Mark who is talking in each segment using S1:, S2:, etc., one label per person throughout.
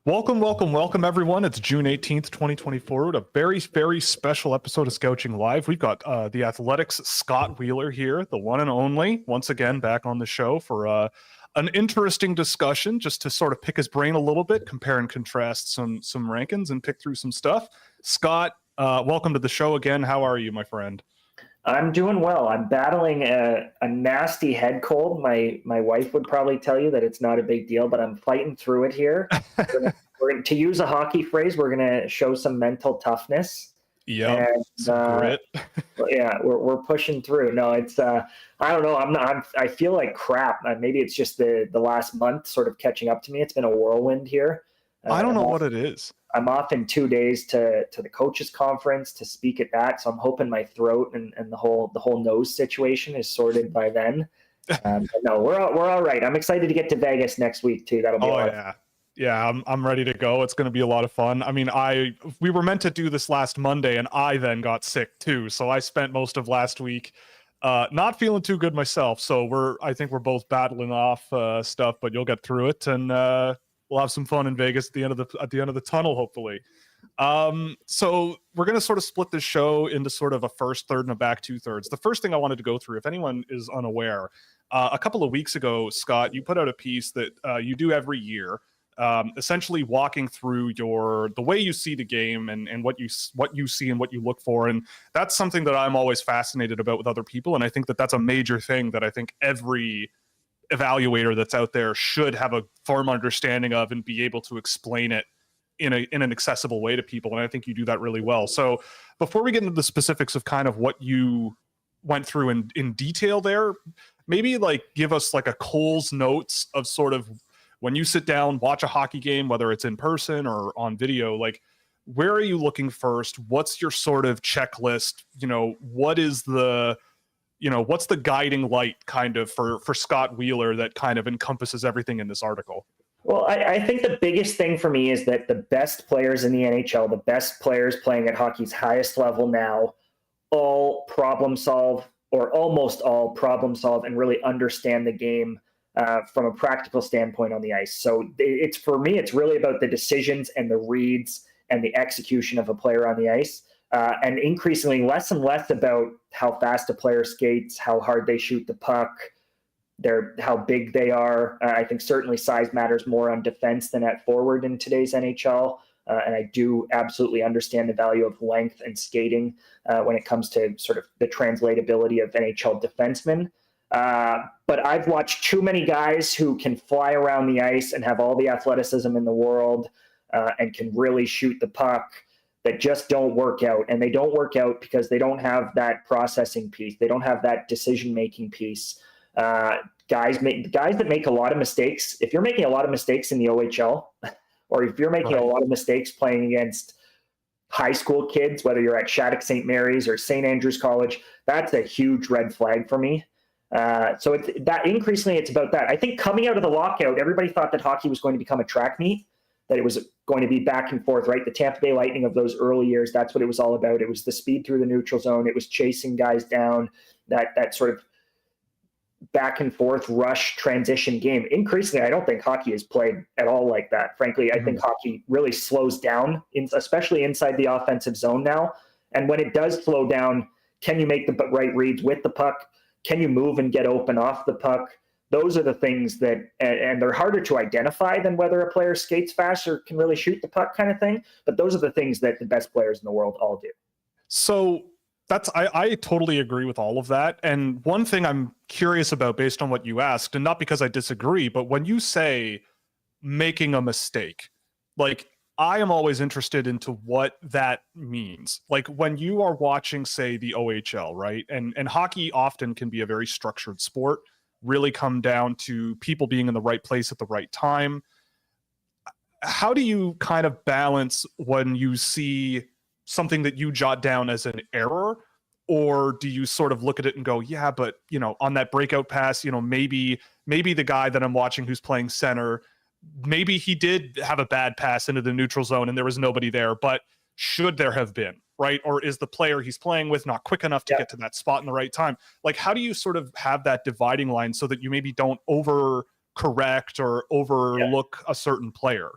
S1: Welcome, everyone. It's June 18th, 2024. A very, very special episode of Scouching Live. We've got the Athletics' Scott Wheeler here, the one and only, once again, back on the show for an interesting discussion, just to sort of pick his brain a little bit, compare and contrast some rankings and pick through some stuff. Scott, welcome to the show again. How are you, my friend?
S2: I'm doing well. I'm battling a nasty head cold. My wife would probably tell you that it's not a big deal, but I'm fighting through it here. To use a hockey phrase, we're going to show some mental toughness.
S1: Yeah, some grit.
S2: Yeah, we're pushing through. No, it's I don't know. I feel like crap. Maybe it's just the last month sort of catching up to me. It's been a whirlwind here.
S1: I don't know what it is.
S2: I'm off in 2 days to the coaches conference to speak at that. So I'm hoping my throat and the whole nose situation is sorted by then. No, we're all right. I'm excited to get to Vegas next week too. That'll be
S1: Yeah, I'm ready to go. It's going to be a lot of fun. I mean, we were meant to do this last Monday, and I then got sick too. So I spent most of last week not feeling too good myself. So I think we're both battling off stuff, but you'll get through it, and we'll have some fun in Vegas at the end of the tunnel, hopefully. So we're going to sort of split this show into sort of a first third and a back 2/3. The first thing I wanted to go through, if anyone is unaware, a couple of weeks ago, Scott, you put out a piece that you do every year. Essentially walking through the way you see the game and what you see and what you look for. And that's something that I'm always fascinated about with other people. And I think that that's a major thing that I think every evaluator that's out there should have a firm understanding of and be able to explain it in an accessible way to people. And I think you do that really well. So before we get into the specifics of kind of what you went through in detail there, maybe like give us like a Cole's notes of sort of when you sit down, watch a hockey game, whether it's in person or on video, like where are you looking first? What's your sort of checklist? What's the guiding light kind of for Scott Wheeler that kind of encompasses everything in this article?
S2: Well, I think the biggest thing for me is that the best players in the NHL, the best players playing at hockey's highest level now, all problem solve or almost all problem solve and really understand the game from a practical standpoint on the ice. So for me, it's really about the decisions and the reads and the execution of a player on the ice. And increasingly less and less about how fast a player skates, how hard they shoot the puck, how big they are. I think certainly size matters more on defense than at forward in today's NHL. And I do absolutely understand the value of length and skating when it comes to sort of the translatability of NHL defensemen. But I've watched too many guys who can fly around the ice and have all the athleticism in the world and can really shoot the puck that just don't work out. And they don't work out because they don't have that processing piece. They don't have that decision-making piece. Guys that make a lot of mistakes. If you're making a lot of mistakes in the OHL, or if you're making a lot of mistakes playing against high school kids, whether you're at Shattuck St. Mary's or St. Andrews College, that's a huge red flag for me. So increasingly it's about that. I think coming out of the lockout, everybody thought that hockey was going to become a track meet, that it was going to be back and forth, right? The Tampa Bay Lightning of those early years, that's what it was all about. It was the speed through the neutral zone. It was chasing guys down, that sort of back and forth rush transition game. Increasingly, I don't think hockey is played at all like that. Frankly, I think hockey really slows down, especially inside the offensive zone now. And when it does slow down, can you make the right reads with the puck? Can you move and get open off the puck? Those are the things that, and they're harder to identify than whether a player skates fast or can really shoot the puck kind of thing. But those are the things that the best players in the world all do.
S1: So I totally agree with all of that. And one thing I'm curious about based on what you asked, and not because I disagree, but when you say making a mistake, like I am always interested into what that means. Like when you are watching, say, the OHL, right? And hockey often can be a very structured sport, really come down to people being in the right place at the right time. How do you kind of balance when you see something that you jot down as an error, or do you sort of look at it and go, yeah, but on that breakout pass, maybe the guy that I'm watching who's playing center, maybe he did have a bad pass into the neutral zone and there was nobody there, but should there have been, right? Or is the player he's playing with not quick enough to get to that spot in the right time? Like, how do you sort of have that dividing line so that you maybe don't overcorrect or overlook a certain player?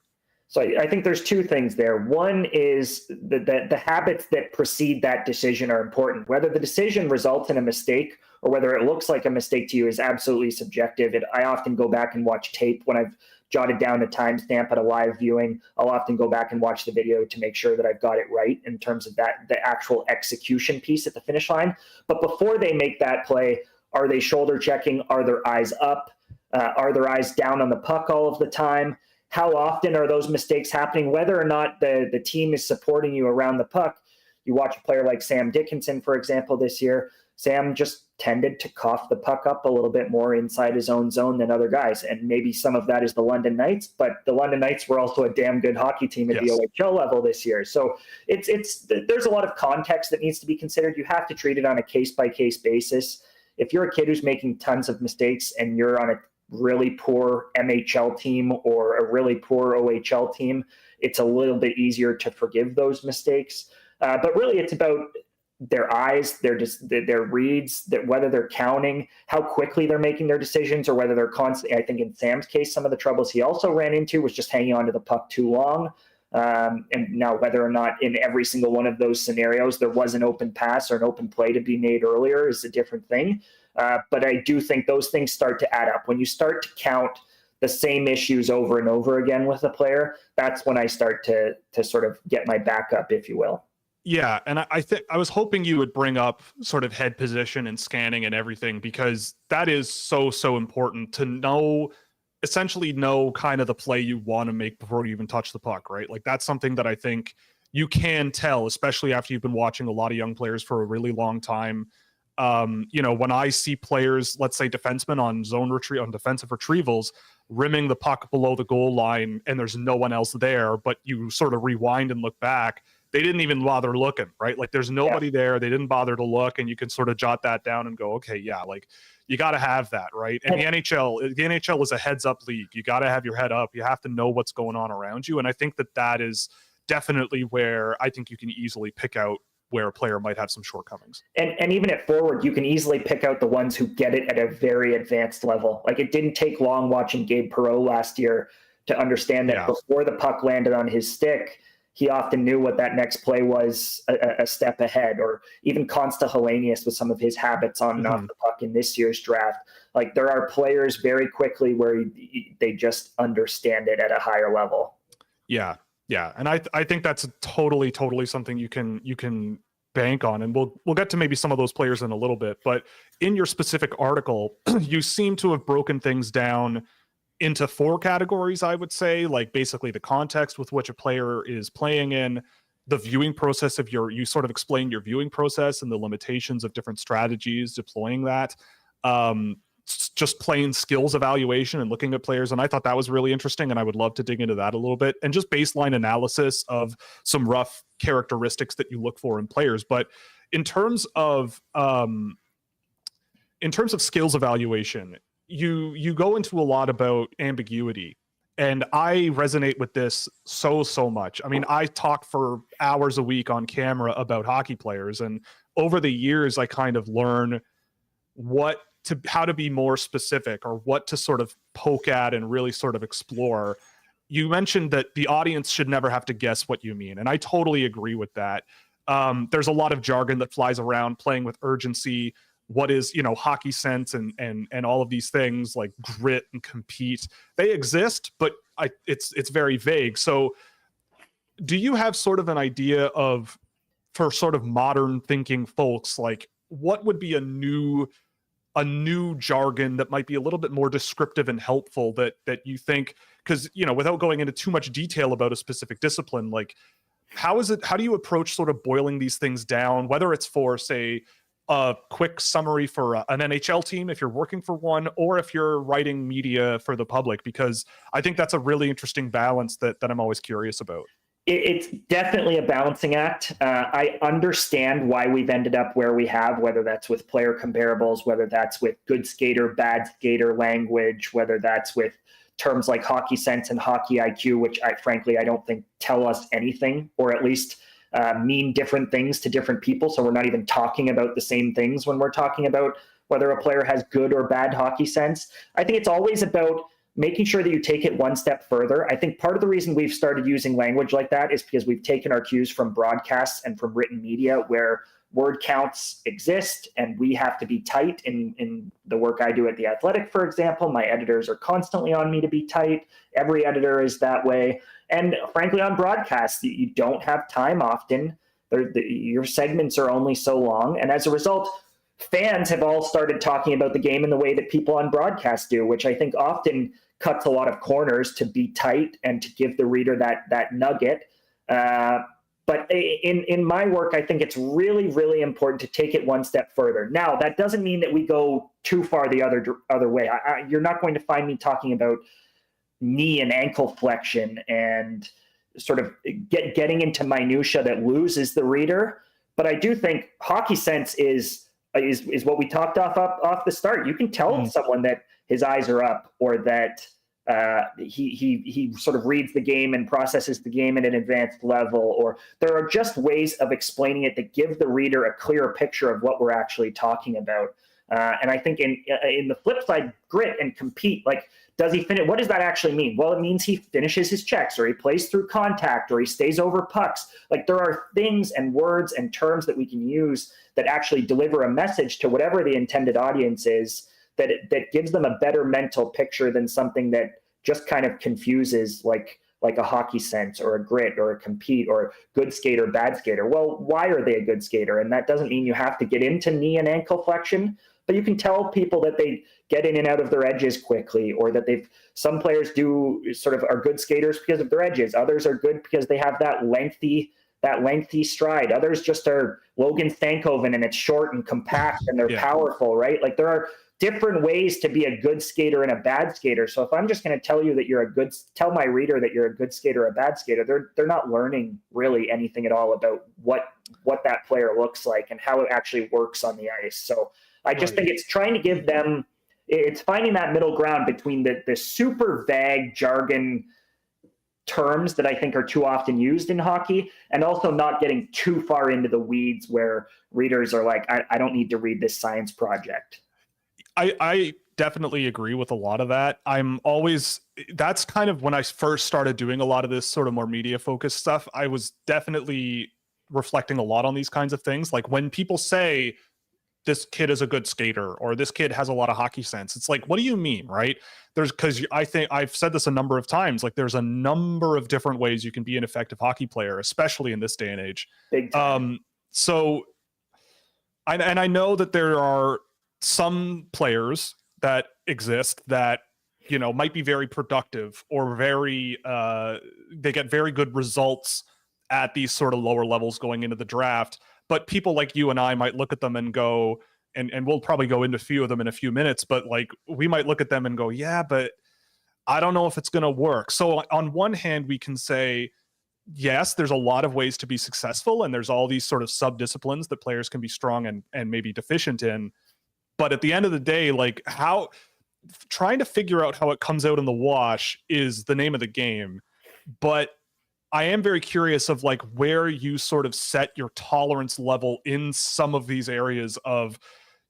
S2: So I think there's two things there. One is the habits that precede that decision are important. Whether the decision results in a mistake or whether it looks like a mistake to you is absolutely subjective. I often go back and watch tape when I've jotted down a timestamp at a live viewing. I'll often go back and watch the video to make sure that I've got it right in terms of the actual execution piece at the finish line. But before they make that play, are they shoulder checking? Are their eyes up? Are their eyes down on the puck all of the time? How often are those mistakes happening? Whether or not the team is supporting you around the puck. You watch a player like Sam Dickinson, for example, this year. Sam just tended to cough the puck up a little bit more inside his own zone than other guys. And maybe some of that is the London Knights, but the London Knights were also a damn good hockey team at the OHL level this year. So there's a lot of context that needs to be considered. You have to treat it on a case-by-case basis. If you're a kid who's making tons of mistakes and you're on a really poor MHL team or a really poor OHL team, it's a little bit easier to forgive those mistakes. But really, it's about their eyes, their reads, whether they're counting, how quickly they're making their decisions, or whether they're constantly. I think in Sam's case, some of the troubles he also ran into was just hanging onto the puck too long. And now, whether or not in every single one of those scenarios there was an open pass or an open play to be made earlier is a different thing. But I do think those things start to add up. When you start to count the same issues over and over again with a player, that's when I start to sort of get my back up, if you will.
S1: Yeah, and I think I was hoping you would bring up sort of head position and scanning and everything, because that is so important to essentially know kind of the play you want to make before you even touch the puck, right? Like that's something that I think you can tell, especially after you've been watching a lot of young players for a really long time. When I see players, let's say defensemen on defensive retrievals, rimming the puck below the goal line and there's no one else there, but you sort of rewind and look back, they didn't even bother looking, right? Like there's nobody there. They didn't bother to look, and you can sort of jot that down and go, okay, yeah, like you got to have that, right? And the NHL is a heads up league. You got to have your head up. You have to know what's going on around you. And I think that is definitely where I think you can easily pick out where a player might have some shortcomings.
S2: And even at forward, you can easily pick out the ones who get it at a very advanced level. Like it didn't take long watching Gabe Perreault last year to understand that before the puck landed on his stick, he often knew what that next play was a step ahead. Or even Consta Hellenius with some of his habits on and off the puck in this year's draft. Like there are players very quickly where they just understand it at a higher level.
S1: Yeah. Yeah, and I think that's totally something you can bank on, and we'll get to maybe some of those players in a little bit. But in your specific article, you seem to have broken things down into 4 categories, I would say, like basically the context with which a player is playing in, the viewing process of you sort of explain your viewing process and the limitations of different strategies deploying that. Just plain skills evaluation and looking at players. And I thought that was really interesting, and I would love to dig into that a little bit, and just baseline analysis of some rough characteristics that you look for in players. But in terms of skills evaluation, you go into a lot about ambiguity, and I resonate with this so much. I mean, I talk for hours a week on camera about hockey players, and over the years I kind of learn how to be more specific, or what to sort of poke at and really sort of explore. You mentioned that the audience should never have to guess what you mean, and I totally agree with that. There's a lot of jargon that flies around, playing with urgency, what is, hockey sense and all of these things like grit and compete. They exist, but it's very vague. So do you have sort of an idea for sort of modern thinking folks, like what would be a new jargon that might be a little bit more descriptive and helpful that you think, because, without going into too much detail about a specific discipline, like how do you approach sort of boiling these things down, whether it's for, say, a quick summary for an NHL team, if you're working for one, or if you're writing media for the public? Because I think that's a really interesting balance that I'm always curious about.
S2: It's definitely a balancing act. I understand why we've ended up where we have, whether that's with player comparables, whether that's with good skater, bad skater language, whether that's with terms like hockey sense and hockey IQ, which frankly, I don't think tell us anything, or at least mean different things to different people. So we're not even talking about the same things when we're talking about whether a player has good or bad hockey sense. I think it's always about making sure that you take it one step further. I think part of the reason we've started using language like that is because we've taken our cues from broadcasts and from written media where word counts exist and we have to be tight. In the work I do at The Athletic, for example, my editors are constantly on me to be tight. Every editor is that way. And frankly, on broadcasts, you don't have time often. Your segments are only so long. And as a result, fans have all started talking about the game in the way that people on broadcast do, which I think often cuts a lot of corners to be tight and to give the reader that nugget. But in my work, I think it's really, really important to take it one step further. Now, that doesn't mean that we go too far the other way. You're not going to find me talking about knee and ankle flexion and sort of getting into minutia that loses the reader. But I do think hockey sense is what we talked off the start. You can tell someone that his eyes are up or that he sort of reads the game and processes the game at an advanced level, or there are just ways of explaining it that give the reader a clearer picture of what we're actually talking about. And I think in the flip side, grit and compete, like, does he finish? What does that actually mean? Well, it means he finishes his checks, or he plays through contact, or he stays over pucks. Like, there are things and words and terms that we can use that actually deliver a message to whatever the intended audience is, that gives them a better mental picture than something that just kind of confuses, like a hockey sense or a grit or a compete or good skater, bad skater. Well, why are they a good skater? And that doesn't mean you have to get into knee and ankle flexion, but you can tell people that they get in and out of their edges quickly, or that some players do sort of are good skaters because of their edges. Others are good because they have that lengthy stride. Others just are Logan Stankoven and it's short and compact and they're powerful, right? Like, there are different ways to be a good skater and a bad skater. So if I'm just going to tell you that tell my reader that you're a good skater or a bad skater, they're not learning really anything at all about what that player looks like and how it actually works on the ice. So I just think it's trying to give them, it's finding that middle ground between the super vague jargon terms that I think are too often used in hockey, and also not getting too far into the weeds where readers are like, I don't need to read this science project.
S1: I definitely agree with a lot of that. That's kind of when I first started doing a lot of this sort of more media focused stuff. I was definitely reflecting a lot on these kinds of things. Like, when people say this kid is a good skater or this kid has a lot of hockey sense, it's like, what do you mean, right? Because I think I've said this a number of times, like, there's a number of different ways you can be an effective hockey player, especially in this day and age.
S2: Big time.
S1: I know that there are some players that exist that, might be very productive or they get very good results at these sort of lower levels going into the draft. But people like you and I might look at them and go, and we'll probably go into a few of them in a few minutes, but like, we might look at them and go, yeah, but I don't know if it's going to work. So on one hand, we can say, yes, there's a lot of ways to be successful, and there's all these sort of sub-disciplines that players can be strong and maybe deficient in. But at the end of the day, like, trying to figure out how it comes out in the wash is the name of the game. But I am very curious of, like, where you sort of set your tolerance level in some of these areas of,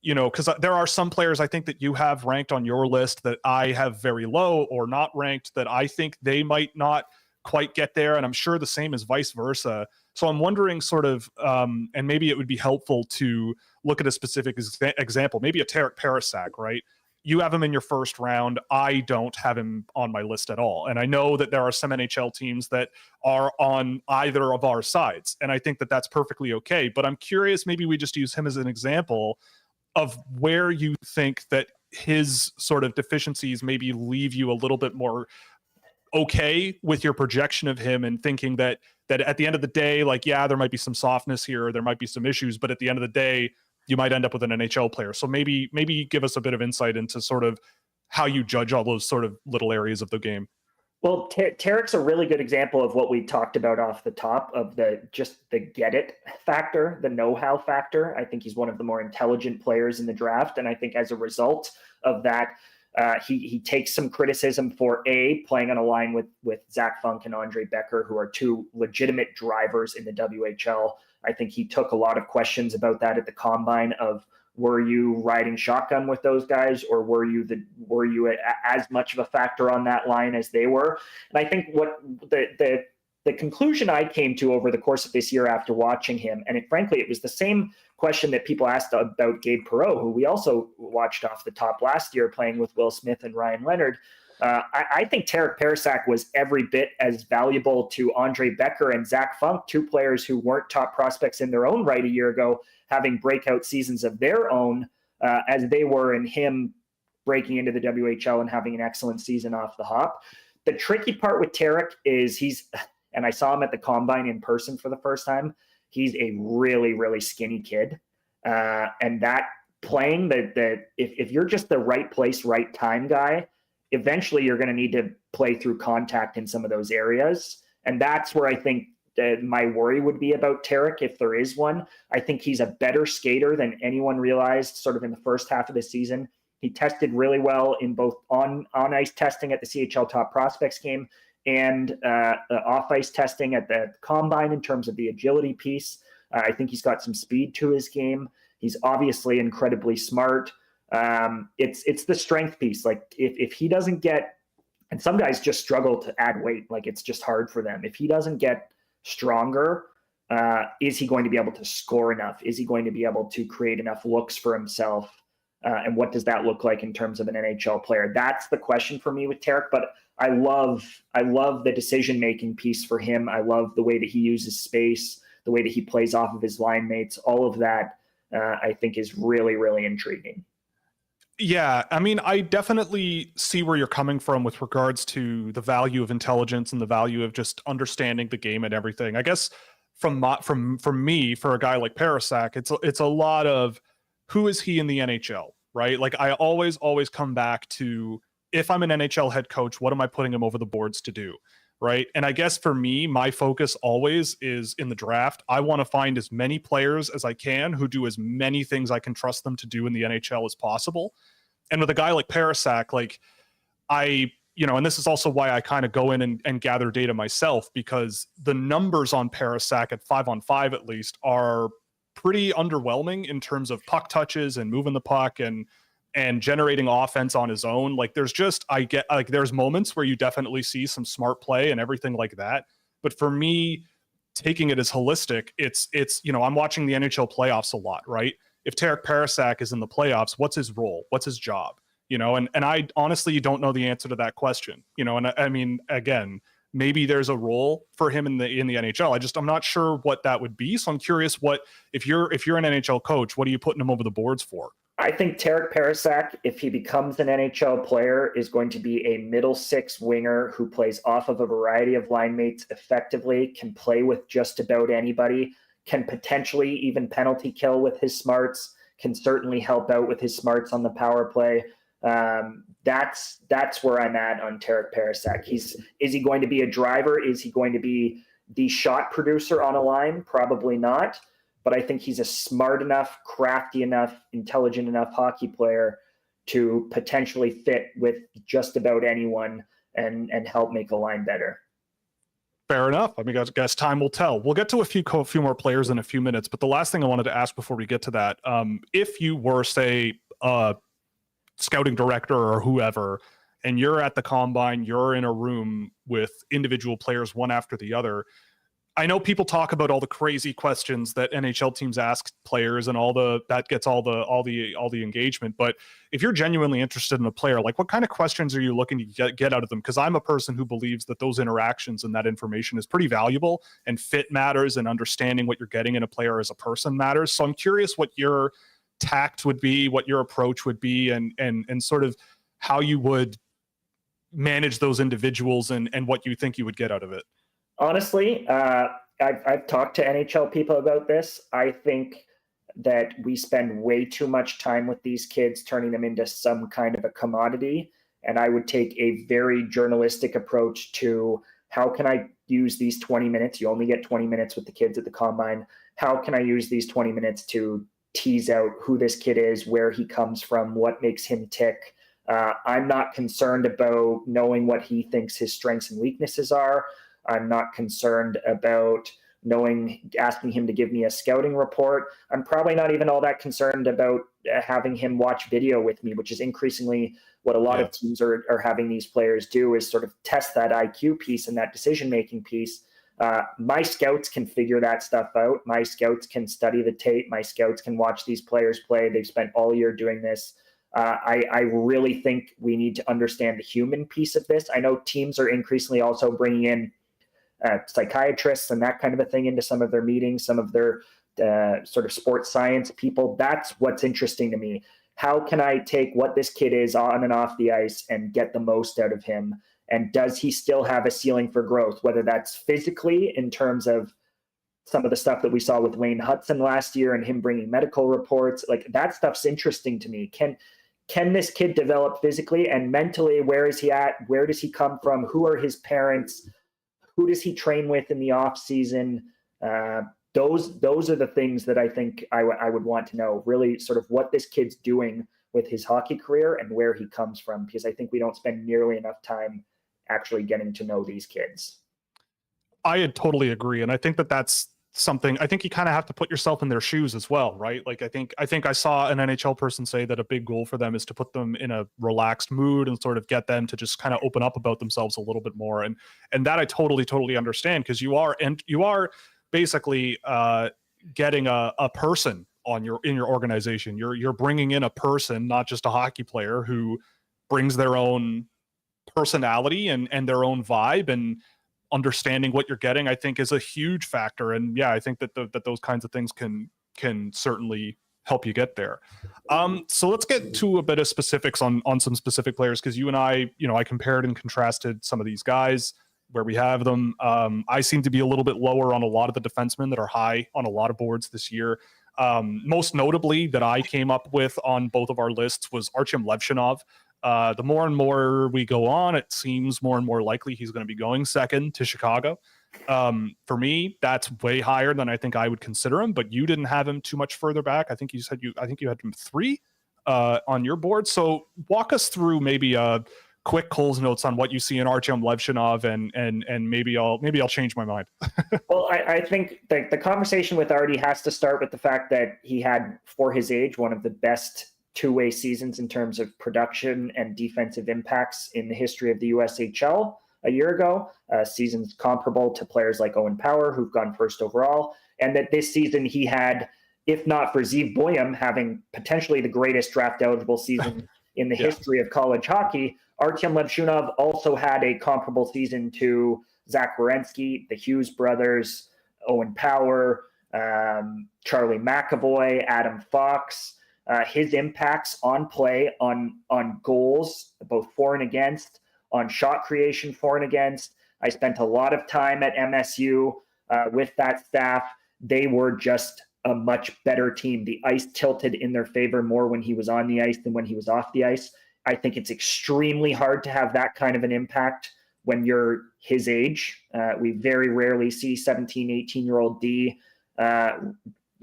S1: because there are some players I think that you have ranked on your list that I have very low or not ranked, that I think they might not quite get there. And I'm sure the same is vice versa. So I'm wondering sort of, and maybe it would be helpful to look at a specific example, maybe a Tarek Parasak, right? You have him in your first round. I don't have him on my list at all. And I know that there are some NHL teams that are on either of our sides. And I think that that's perfectly okay. But I'm curious, maybe we just use him as an example of where you think that his sort of deficiencies maybe leave you a little bit more okay with your projection of him, and thinking that at the end of the day, like, yeah, there might be some softness here, or there might be some issues, but at the end of the day, you might end up with an NHL player. So maybe give us a bit of insight into sort of how you judge all those sort of little areas of the game.
S2: Well, Tarek's a really good example of what we talked about off the top, of the get it factor, the know-how factor. I think he's one of the more intelligent players in the draft. And I think as a result of that, he takes some criticism for playing on a line with Zach Funk and Andre Becker, who are two legitimate drivers in the WHL. I think he took a lot of questions about that at the combine of Were you riding shotgun with those guys, or were you as much of a factor on that line as they were? And I think what the conclusion I came to over the course of this year after watching him, and frankly, it was the same question that people asked about Gabe Perreault, who we also watched off the top last year playing with Will Smith and Ryan Leonard. I think Tarek Parasak was every bit as valuable to Andre Becker and Zach Funk, two players who weren't top prospects in their own right a year ago, having breakout seasons of their own, as they were in him breaking into the WHL and having an excellent season off the hop. The tricky part with Tarek is and I saw him at the Combine in person for the first time, he's a really, really skinny kid. And that playing, if you're just the right place, right time guy, eventually you're going to need to play through contact in some of those areas. And that's where I think my worry would be about Tarek, if there is one. I think he's a better skater than anyone realized sort of in the first half of the season. He tested really well in both on-ice testing at the CHL Top Prospects game and off-ice testing at the Combine in terms of the agility piece. I think he's got some speed to his game. He's obviously incredibly smart. It's the strength piece. Like if he doesn't get, and some guys just struggle to add weight, like it's just hard for them. If he doesn't get stronger, is he going to be able to score enough? Is he going to be able to create enough looks for himself? And what does that look like in terms of an NHL player? That's the question for me with Tarek, but I love the decision-making piece for him. I love the way that he uses space, the way that he plays off of his line mates. All of that, I think, is really, really intriguing.
S1: Yeah, I mean, I definitely see where you're coming from with regards to the value of intelligence and the value of just understanding the game and everything. I guess from me, for a guy like Parasak, it's a lot of who is he in the NHL, right? Like I always come back to, if I'm an NHL head coach, what am I putting him over the boards to do? Right. And I guess for me, my focus always is in the draft. I want to find as many players as I can who do as many things I can trust them to do in the NHL as possible. And with a guy like Parasak, like and this is also why I kind of go in and gather data myself, because the numbers on Parasak at 5-on-5 at least are pretty underwhelming in terms of puck touches and moving the puck and generating offense on his own. Like there's moments where you definitely see some smart play and everything like that. But for me, taking it as holistic, it's I'm watching the NHL playoffs a lot, right? If Tarek Parasak is in the playoffs, what's his role? What's his job? And I honestly don't know the answer to that question. And I mean, again, maybe there's a role for him in the NHL. I'm not sure what that would be. So I'm curious, what if you're an NHL coach, what are you putting him over the boards for?
S2: I think Tarek Parasak, if he becomes an NHL player, is going to be a middle six winger who plays off of a variety of line mates effectively, can play with just about anybody, can potentially even penalty kill with his smarts, can certainly help out with his smarts on the power play. That's where I'm at on Tarek Parasak. Is he going to be a driver? Is he going to be the shot producer on a line? Probably not. But I think he's a smart enough, crafty enough, intelligent enough hockey player to potentially fit with just about anyone and help make a line better.
S1: Fair enough. I mean, I guess time will tell. We'll get to a few more players in a few minutes, but the last thing I wanted to ask before we get to that, if you were, say, a scouting director or whoever, and you're at the Combine, you're in a room with individual players one after the other, I know people talk about all the crazy questions that NHL teams ask players and that gets all the engagement. But if you're genuinely interested in a player, like what kind of questions are you looking to get out of them? Because I'm a person who believes that those interactions and that information is pretty valuable, and fit matters, and understanding what you're getting in a player as a person matters. So I'm curious what your tact would be, what your approach would be, and sort of how you would manage those individuals and what you think you would get out of it.
S2: Honestly, I've talked to NHL people about this. I think that we spend way too much time with these kids, turning them into some kind of a commodity. And I would take a very journalistic approach to, how can I use these 20 minutes? You only get 20 minutes with the kids at the Combine. How can I use these 20 minutes to tease out who this kid is, where he comes from, what makes him tick? I'm not concerned about knowing what he thinks his strengths and weaknesses are. I'm not concerned about asking him to give me a scouting report. I'm probably not even all that concerned about having him watch video with me, which is increasingly what a lot of teams are having these players do, is sort of test that IQ piece and that decision-making piece. My scouts can figure that stuff out. My scouts can study the tape. My scouts can watch these players play. They've spent all year doing this. I really think we need to understand the human piece of this. I know teams are increasingly also bringing in psychiatrists and that kind of a thing into some of their meetings, some of their sort of sports science people. That's what's interesting to me. How can I take what this kid is on and off the ice and get the most out of him? And does he still have a ceiling for growth, whether that's physically in terms of some of the stuff that we saw with Wayne Hudson last year and him bringing medical reports? Like, that stuff's interesting to me. Can this kid develop physically and mentally? Where is he at? Where does he come from? Who are his parents? Who does he train with in the off season? Those are the things that I think I would want to know, really sort of what this kid's doing with his hockey career and where he comes from, because I think we don't spend nearly enough time actually getting to know these kids.
S1: I totally agree. And I think that's something, I think you kind of have to put yourself in their shoes as well, right? Like, I think I saw an NHL person say that a big goal for them is to put them in a relaxed mood and sort of get them to just kind of open up about themselves a little bit more. And that I totally understand, because you are basically getting a person in your organization. You're bringing in a person, not just a hockey player, who brings their own personality and their own vibe, and understanding what you're getting, I think, is a huge factor. And yeah, I think that that those kinds of things can certainly help you get there. So let's get to a bit of specifics on some specific players, because you and I compared and contrasted some of these guys where we have them. I seem to be a little bit lower on a lot of the defensemen that are high on a lot of boards this year. Most notably that I came up with on both of our lists was Artyom Levshunov. The more and more we go on, it seems more and more likely he's going to be going second to Chicago. For me, that's way higher than I think I would consider him, but you didn't have him too much further back. I think you had him 3 on your board. So walk us through maybe quick Cole's notes on what you see in Artyom Levshunov, and maybe I'll change my mind.
S2: Well, I think the conversation with Artie has to start with the fact that he had, for his age, one of the best two-way seasons in terms of production and defensive impacts in the history of the USHL a year ago. Seasons comparable to players like Owen Power, who've gone first overall, and that this season he had, if not for Zeev Boyum having potentially the greatest draft-eligible season in the history of college hockey, Artyom Levshunov also had a comparable season to Zach Werenski, the Hughes brothers, Owen Power, Charlie McAvoy, Adam Fox. His impacts on play, on goals, both for and against, on shot creation for and against. I spent a lot of time at MSU with that staff. They were just a much better team. The ice tilted in their favor more when he was on the ice than when he was off the ice. I think it's extremely hard to have that kind of an impact when you're his age. We very rarely see 17, 18-year-old D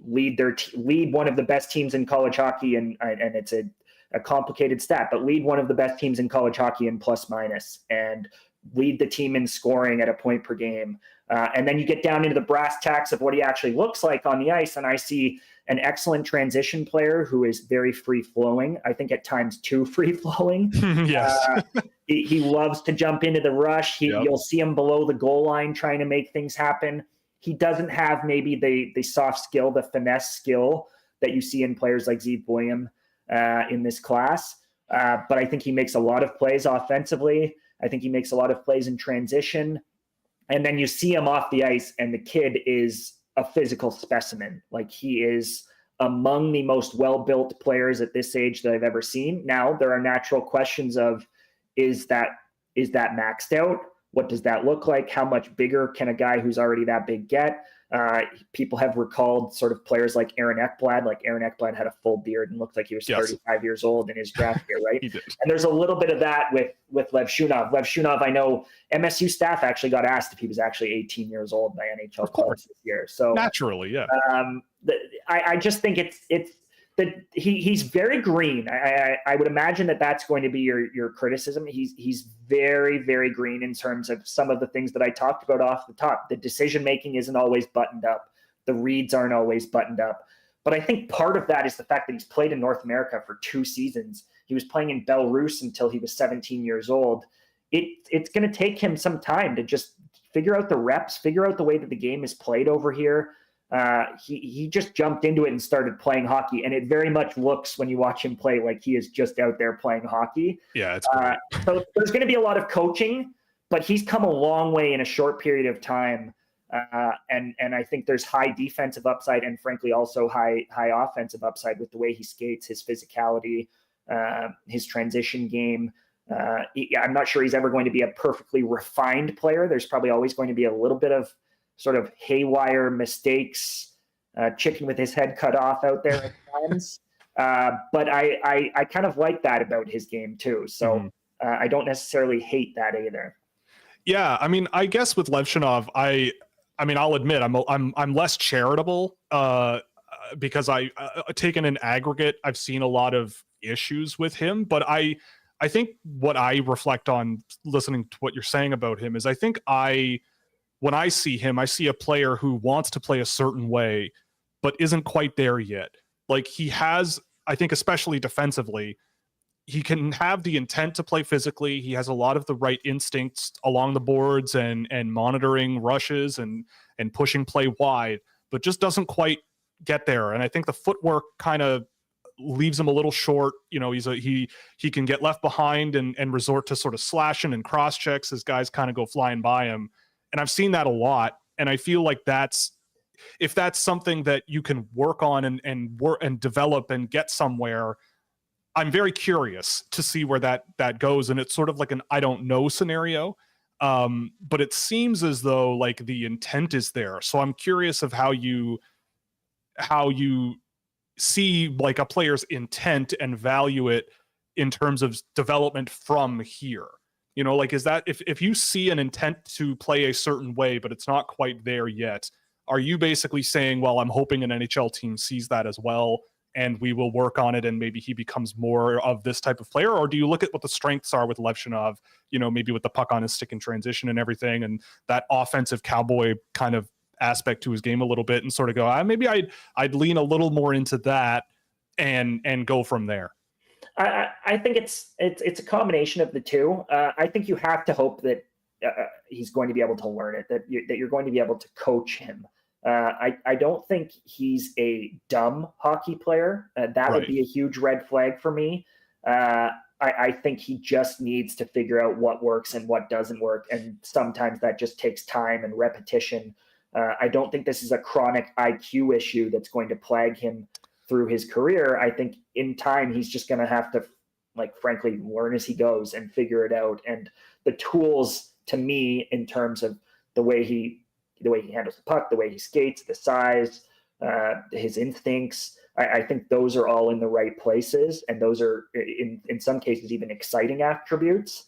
S2: lead one of the best teams in college hockey, and it's a complicated stat, but lead one of the best teams in college hockey in plus minus, and lead the team in scoring at a point per game. And then you get down into the brass tacks of what he actually looks like on the ice, and I see an excellent transition player who is very free-flowing. I think at times too free-flowing.
S1: Yes.
S2: He loves to jump into the rush. You'll see him below the goal line trying to make things happen. He doesn't have maybe the soft skill, the finesse skill that you see in players like Zeev Boyum in this class. But I think he makes a lot of plays offensively. I think he makes a lot of plays in transition. And then you see him off the ice, and the kid is a physical specimen. Like, he is among the most well-built players at this age that I've ever seen. Now, there are natural questions of, is that maxed out? What does that look like? How much bigger can a guy who's already that big get? People have recalled sort of players like Aaron Ekblad. Like, Aaron Ekblad had a full beard and looked like he was 35 years old in his draft year, right?
S1: He did.
S2: And there's a little bit of that with Levshunov. Levshunov, I know MSU staff actually got asked if he was actually 18 years old by NHL clubs this year. So
S1: naturally, yeah.
S2: I just think it's he's very green. I would imagine that's going to be your criticism. He's very, very green in terms of some of the things that I talked about off the top. The decision making isn't always buttoned up. The reads aren't always buttoned up. But I think part of that is the fact that he's played in North America for 2 seasons. He was playing in Belarus until he was 17 years old. It's going to take him some time to just figure out the reps, figure out the way that the game is played over here. He just jumped into it and started playing hockey, and it very much looks, when you watch him play, like he is just out there playing hockey.
S1: Yeah, it's great.
S2: So there's going to be a lot of coaching, but he's come a long way in a short period of time. And I think there's high defensive upside and frankly also high offensive upside with the way he skates, his physicality, his transition game. I'm not sure he's ever going to be a perfectly refined player. There's probably always going to be a little bit of sort of haywire mistakes, chicken with his head cut off out there at times. But I kind of like that about his game too. So I don't necessarily hate that either.
S1: Yeah, I mean, I guess with Levshinov, I mean, I'll admit I'm less charitable because taken in aggregate, I've seen a lot of issues with him. But I think what I reflect on listening to what you're saying about him is I think when I see him, I see a player who wants to play a certain way, but isn't quite there yet. Like he has, I think, especially defensively, he can have the intent to play physically. He has a lot of the right instincts along the boards and monitoring rushes and pushing play wide, but just doesn't quite get there. And I think the footwork kind of leaves him a little short. You know, he can get left behind and resort to sort of slashing and cross checks as guys kind of go flying by him. And I've seen that a lot. And I feel like if that's something that you can work on and work and develop and get somewhere, I'm very curious to see where that goes. And it's sort of like an I don't know scenario. But it seems as though like the intent is there. So I'm curious of how you see like a player's intent and value it in terms of development from here. You know, like, is that if you see an intent to play a certain way, but it's not quite there yet, are you basically saying, well, I'm hoping an NHL team sees that as well, and we will work on it, and maybe he becomes more of this type of player? Or do you look at what the strengths are with Levshinov, you know, maybe with the puck on his stick in transition and everything, and that offensive cowboy kind of aspect to his game a little bit, and sort of go, maybe I'd lean a little more into that and go from there?
S2: I think it's a combination of the two. I think you have to hope that he's going to be able to learn it, that you're going to be able to coach him. I don't think he's a dumb hockey player. That would be a huge red flag for me. I think he just needs to figure out what works and what doesn't work. And sometimes that just takes time and repetition. I don't think this is a chronic IQ issue that's going to plague him through his career. I think in time, he's just going to have to, like, frankly, learn as he goes and figure it out. And the tools, to me, in terms of the way he handles the puck, the way he skates, the size, his instincts, I think those are all in the right places. And those are, in some cases, even exciting attributes.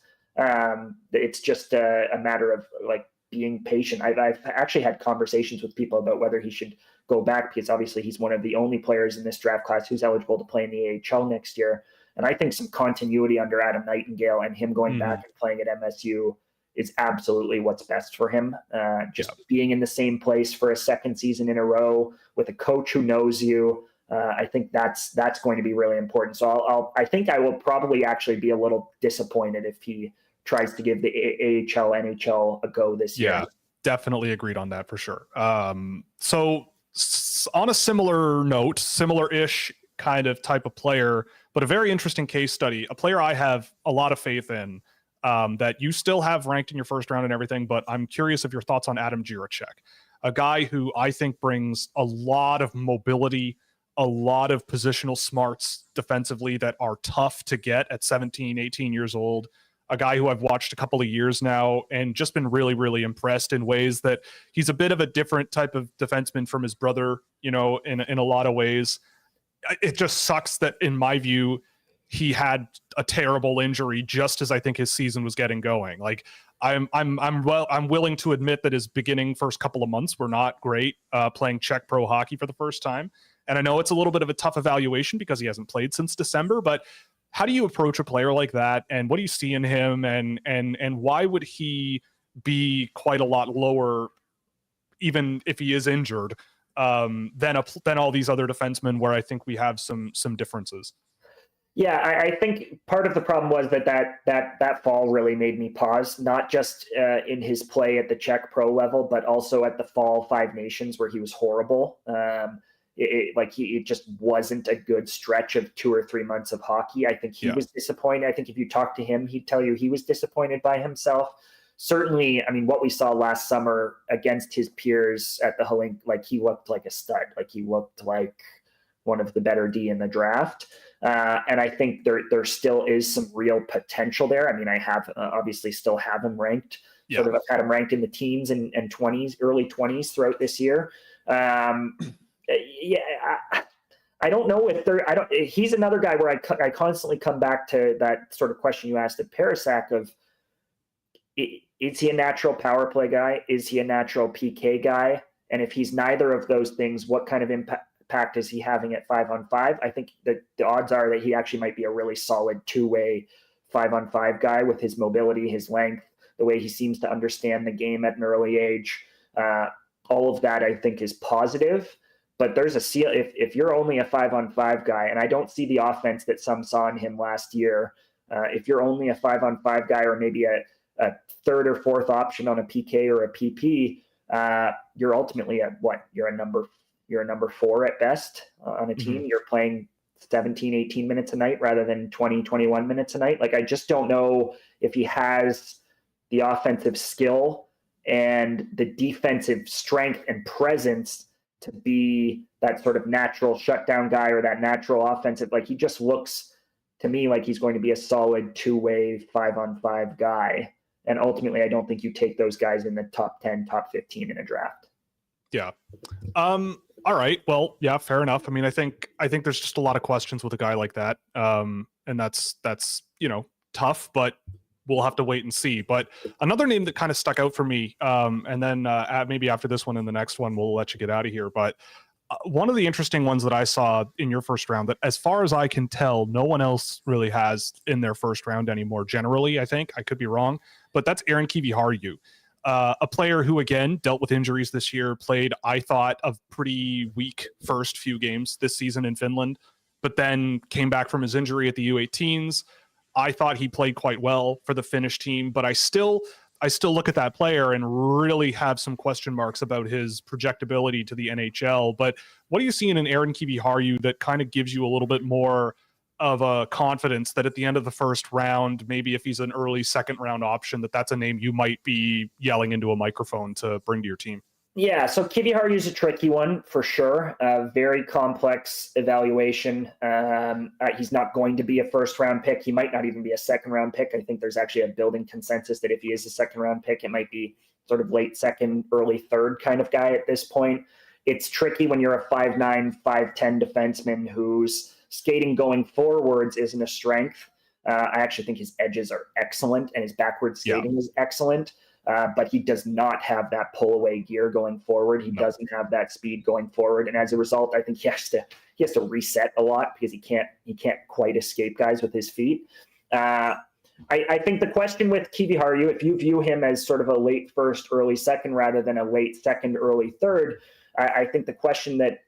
S2: It's just a matter of, like, being patient. I've actually had conversations with people about whether he should go back, because obviously he's one of the only players in this draft class who's eligible to play in the AHL next year. And I think some continuity under Adam Nightingale and him going back and playing at MSU is absolutely what's best for him. Being in the same place for a second season in a row with a coach who knows you, I think that's going to be really important. So I think I will probably actually be a little disappointed if he tries to give the AHL, NHL a go this year.
S1: Yeah, definitely agreed on that for sure. So on a similar note, similar-ish kind of type of player, but a very interesting case study, a player I have a lot of faith in, that you still have ranked in your first round and everything, but I'm curious of your thoughts on Adam Jiricek, a guy who I think brings a lot of mobility, a lot of positional smarts defensively that are tough to get at 17, 18 years old. A guy who I've watched a couple of years now and just been really, really impressed in ways that he's a bit of a different type of defenseman from his brother, you know, in a lot of ways. It just sucks that, in my view, he had a terrible injury just as I think his season was getting going. Like, I'm willing to admit that his beginning first couple of months were not great, playing Czech pro hockey for the first time. And I know it's a little bit of a tough evaluation because he hasn't played since December, but how do you approach a player like that? And what do you see in him? And why would he be quite a lot lower, even if he is injured, than all these other defensemen where I think we have some differences?
S2: Yeah, I think part of the problem was that fall really made me pause, not just in his play at the Czech pro level, but also at the fall Five Nations where he was horrible. It just wasn't a good stretch of 2 or 3 months of hockey. I think he was disappointed. I think if you talk to him, he'd tell you he was disappointed by himself. Certainly, I mean, what we saw last summer against his peers at the Hellink, like he looked like a stud. Like he looked like one of the better D in the draft. And I think there still is some real potential there. I mean, I have obviously still have him ranked. Sort of I've had him ranked in the teens and 20s, early 20s throughout this year. I don't know if he's another guy where I constantly come back to that sort of question you asked at Parasak of, is he a natural power play guy? Is he a natural PK guy? And if he's neither of those things, what kind of impact is he having at 5-on-5? I think that the odds are that he actually might be a really solid two-way 5-on-5 guy with his mobility, his length, the way he seems to understand the game at an early age. All of that I think is positive, but there's a seal. If you're only a 5-on-5 guy, and I don't see the offense that some saw in him last year, if you're only a 5-on-5 guy or maybe a third or fourth option on a PK or a PP, you're ultimately at what? You're a number 4 at best on a team. Mm-hmm. You're playing 17, 18 minutes a night rather than 20, 21 minutes a night. Like, I just don't know if he has the offensive skill and the defensive strength and presence to be that sort of natural shutdown guy or that natural offensive. Like, he just looks to me like he's going to be a solid two-way 5-on-5 guy. And ultimately, I don't think you take those guys in the top 10, top 15 in a draft.
S1: Yeah. All right. Well, yeah, fair enough. I mean, I think there's just a lot of questions with a guy like that. And that's, tough, but we'll have to wait and see. But another name that kind of stuck out for me, and then maybe after this one and the next one, we'll let you get out of here. But one of the interesting ones that I saw in your first round that, as far as I can tell, no one else really has in their first round anymore. Generally, I think I could be wrong, but that's Aaron Kiviharju. A player who, again, dealt with injuries this year, played, I thought, a pretty weak first few games this season in Finland, but then came back from his injury at the U18s. I thought he played quite well for the Finnish team, but I still look at that player and really have some question marks about his projectability to the NHL. But what are you seeing in Aaron Kiviharju that kind of gives you a little bit more of a confidence that at the end of the first round, maybe if he's an early second round option, that's a name you might be yelling into a microphone to bring to your team?
S2: Yeah, so Kiviharju is a tricky one for sure. Very complex evaluation. He's not going to be a first round pick. He might not even be a second round pick. I think there's actually a building consensus that if he is a second round pick, it might be sort of late second, early third kind of guy at this point. It's tricky when you're a 5'9", 5'10" defenseman whose skating going forwards isn't a strength. I actually think his edges are excellent and his backward skating is excellent. But he does not have that pull-away gear going forward. He doesn't have that speed going forward, and as a result, I think he has to reset a lot because he can't quite escape guys with his feet. I think the question with Kiviharju, if you view him as sort of a late first, early second, rather than a late second, early third, I think the question that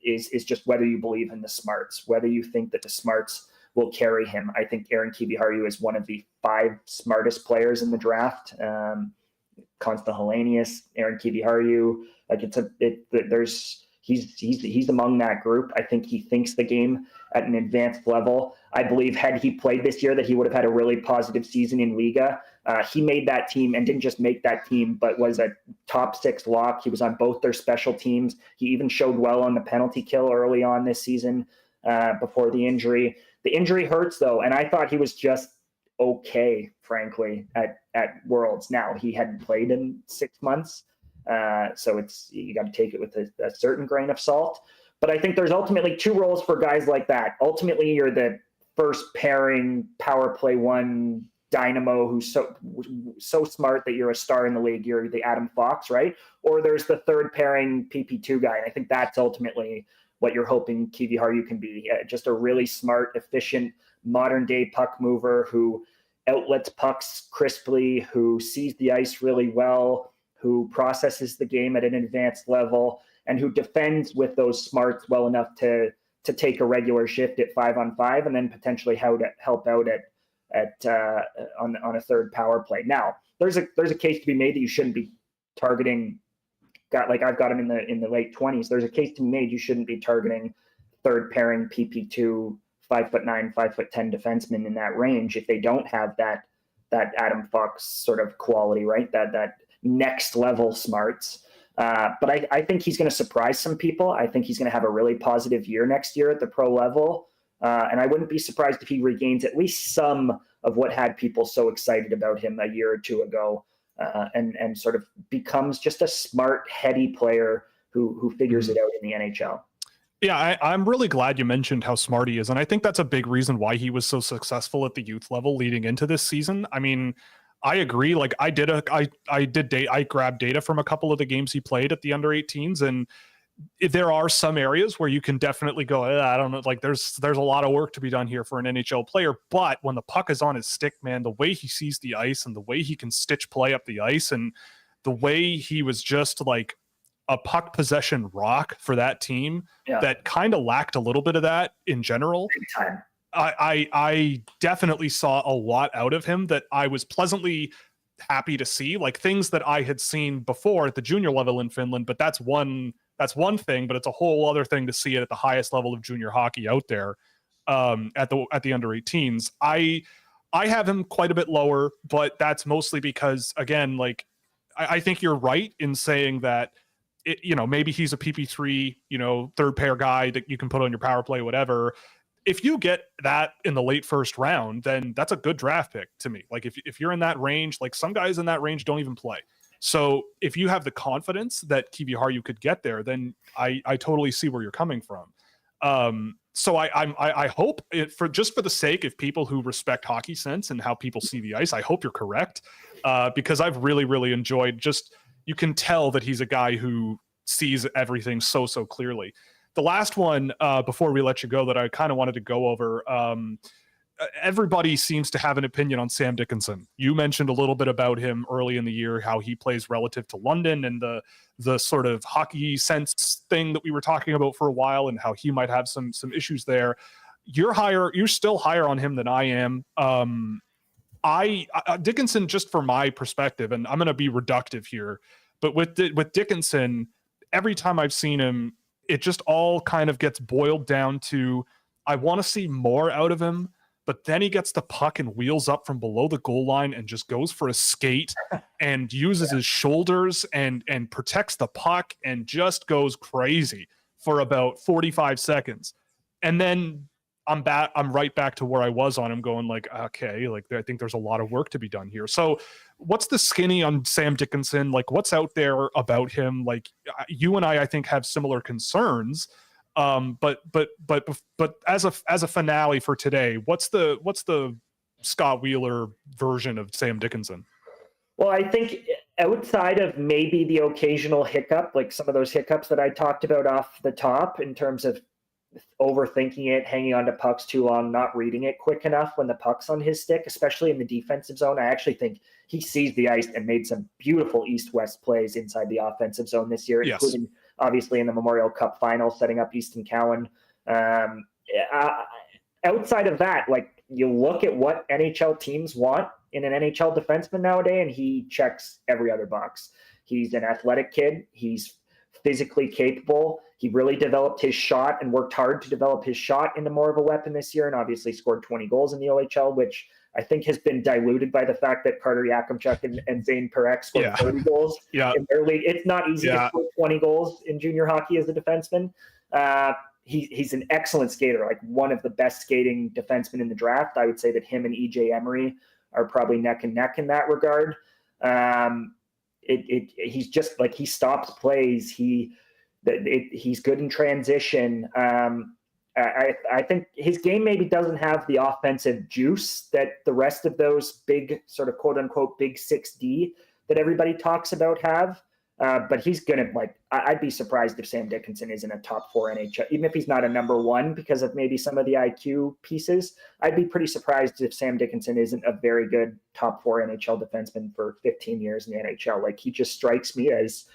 S2: is just whether you believe in the smarts, whether you think that the smarts will carry him. I think Aaron Kiviharju is one of the 5 smartest players in the draft. Constant Hellenius, Aaron Kiviharju, he's among that group. I think he thinks the game at an advanced level. I believe had he played this year that he would have had a really positive season in Liga. He made that team and didn't just make that team, but was a top 6 lock. He was on both their special teams. He even showed well on the penalty kill early on this season before the injury. The injury hurts, though, and I thought he was just okay, frankly, at Worlds. Now, he hadn't played in 6 months, so you got to take it with a certain grain of salt. But I think there's ultimately 2 roles for guys like that. Ultimately, you're the first pairing power play 1 dynamo who's so smart that you're a star in the league. You're the Adam Fox, right? Or there's the third pairing PP2 guy, and I think that's ultimately what you're hoping Kiwi Haru can be. Just a really smart, efficient, modern-day puck mover who outlets pucks crisply, who sees the ice really well, who processes the game at an advanced level, and who defends with those smarts well enough to take a regular shift at 5-on-5 and then potentially how to help out on a third power play. Now, there's a case to be made that you shouldn't be targeting. I've got him in the late 20s. There's a case to be made you shouldn't be targeting third pairing PP2 5'9", 5'10" defensemen in that range if they don't have that Adam Fox sort of quality, right? That next level smarts. But I think he's going to surprise some people. I think he's going to have a really positive year next year at the pro level. And I wouldn't be surprised if he regains at least some of what had people so excited about him a year or two ago, and sort of becomes just a smart, heady player who figures it out in the NHL.
S1: Yeah, I'm really glad you mentioned how smart he is. And I think that's a big reason why he was so successful at the youth level leading into this season. I mean, I agree. Like I grabbed data from a couple of the games he played at the under 18s, and there are some areas where you can definitely go, I don't know, like there's a lot of work to be done here for an NHL player. But when the puck is on his stick, man, the way he sees the ice and the way he can stitch play up the ice and the way he was just like a puck possession rock for that team that kind of lacked a little bit of that in general.
S2: Big time.
S1: I definitely saw a lot out of him that I was pleasantly happy to see, like things that I had seen before at the junior level in Finland, but that's one thing, but it's a whole other thing to see it at the highest level of junior hockey out there, at the under 18s. I have him quite a bit lower, but that's mostly because, again, like I think you're right in saying that maybe he's a PP3, third pair guy that you can put on your power play, whatever. If you get that in the late first round, then that's a good draft pick to me. Like if you're in that range, like some guys in that range don't even play. So if you have the confidence that Kiwi Haru could get there, then I totally see where you're coming from. So I hope for the sake of people who respect hockey sense and how people see the ice, I hope you're correct, because I've really, really enjoyed you can tell that he's a guy who sees everything so clearly. The last one, before we let you go, that I kind of wanted to go over, everybody seems to have an opinion on Sam Dickinson. You mentioned a little bit about him early in the year, how he plays relative to London and the sort of hockey sense thing that we were talking about for a while and how he might have some issues there. You're still higher on him than I am. Dickinson, just from my perspective, and I'm going to be reductive here, but with Dickinson, every time I've seen him, it just all kind of gets boiled down to, I want to see more out of him, but then he gets the puck and wheels up from below the goal line and just goes for a skate and uses his shoulders and protects the puck and just goes crazy for about 45 seconds. And then I'm right back to where I was on him, going like, okay, like I think there's a lot of work to be done here. So what's the skinny on Sam Dickinson? Like what's out there about him? Like you and I think have similar concerns. But as a finale for today, what's the Scott Wheeler version of Sam Dickinson?
S2: Well, I think outside of maybe the occasional hiccup, like some of those hiccups that I talked about off the top in terms of overthinking it, hanging on to pucks too long, not reading it quick enough when the puck's on his stick, especially in the defensive zone. I actually think he sees the ice and made some beautiful east-west plays inside the offensive zone this year, including obviously in the Memorial Cup final, setting up Easton Cowan. Outside of that, like you look at what NHL teams want in an NHL defenseman nowadays, and he checks every other box. He's an athletic kid. He's physically capable. He really developed his shot and worked hard to develop his shot into more of a weapon this year, and obviously scored 20 goals in the OHL, which I think has been diluted by the fact that Carter Yakimchuk and Zane Parekh scored 30 goals in their league. It's not easy to score 20 goals in junior hockey as a defenseman. He's an excellent skater, like one of the best skating defensemen in the draft. I would say that him and EJ Emery are probably neck and neck in that regard. He's just like, he stops plays. He's good in transition. I think his game maybe doesn't have the offensive juice that the rest of those big sort of quote unquote big 6D that everybody talks about have. But he's gonna I'd be surprised if Sam Dickinson isn't a top 4 NHL, even if he's not a number 1 because of maybe some of the IQ pieces. I'd be pretty surprised if Sam Dickinson isn't a very good top 4 NHL defenseman for 15 years in the NHL. Like, he just strikes me as,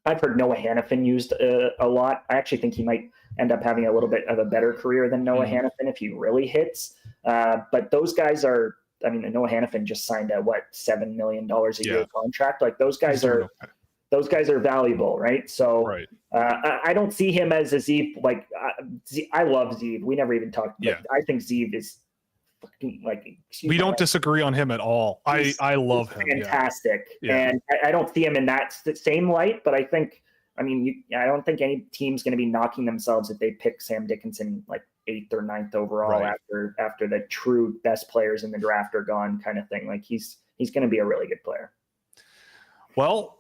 S2: I've heard Noah Hannafin used a lot. I actually think he might end up having a little bit of a better career than Noah Hannafin if he really hits. But those guys are, I mean, Noah Hannafin just signed a $7 million a year contract. Like, those guys are. Okay. Those guys are valuable, right? So right. I don't see him as a Zeev. Like, I love Zeev. We never even talked. Yeah. I think Zeev is fucking
S1: we don't disagree on him at all. I love him.
S2: Fantastic. Yeah. And I don't see him in that same light, but I think, I don't think any team's going to be knocking themselves if they pick Sam Dickinson 8th or 9th overall after the true best players in the draft are gone, kind of thing. Like, he's going to be a really good player.
S1: Well,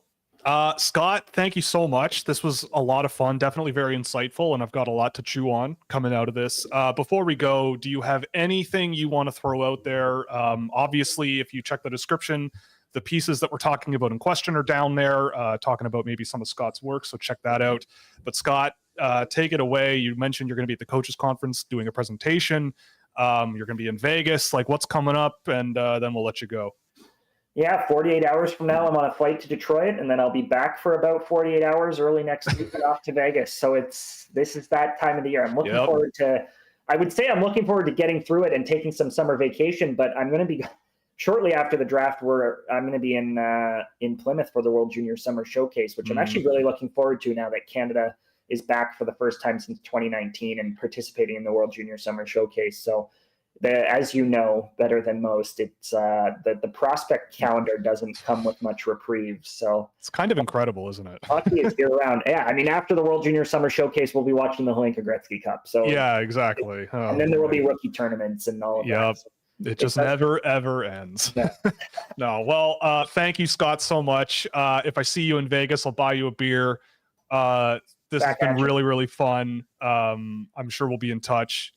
S1: Scott, thank you so much. This was a lot of fun, definitely very insightful, and I've got a lot to chew on coming out of this. Before we go, do you have anything you want to throw out there? Obviously, if you check the description, the pieces that we're talking about in question are down there, talking about maybe some of Scott's work, so check that out. But Scott, take it away. You mentioned you're going to be at the coaches conference doing a presentation. You're going to be in Vegas. Like, what's coming up? And then we'll let you go.
S2: Yeah, 48 hours from now, I'm on a flight to Detroit, and then I'll be back for about 48 hours early next week and off to Vegas. So this is that time of the year. I'm looking forward to, I would say I'm looking forward to getting through it and taking some summer vacation, but I'm going to be, shortly after the draft, I'm going to be in Plymouth for the World Junior Summer Showcase, which I'm actually really looking forward to now that Canada is back for the first time since 2019 and participating in the World Junior Summer Showcase. So, as you know better than most, it's the prospect calendar doesn't come with much reprieve. So
S1: it's kind of incredible, isn't it?
S2: Hockey is year round. Yeah, I mean, after the World Junior Summer Showcase, we'll be watching the Hlinka Gretzky Cup. So
S1: yeah, exactly.
S2: And then there will be rookie tournaments and all of that. So
S1: it just never ever ends. Yeah. No, well, thank you, Scott, so much. If I see you in Vegas, I'll buy you a beer. This has been really, really fun. I'm sure we'll be in touch.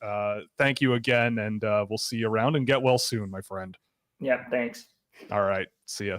S1: Thank you again, and we'll see you around, and get well soon, my friend.
S2: Yeah, thanks.
S1: All right. See ya.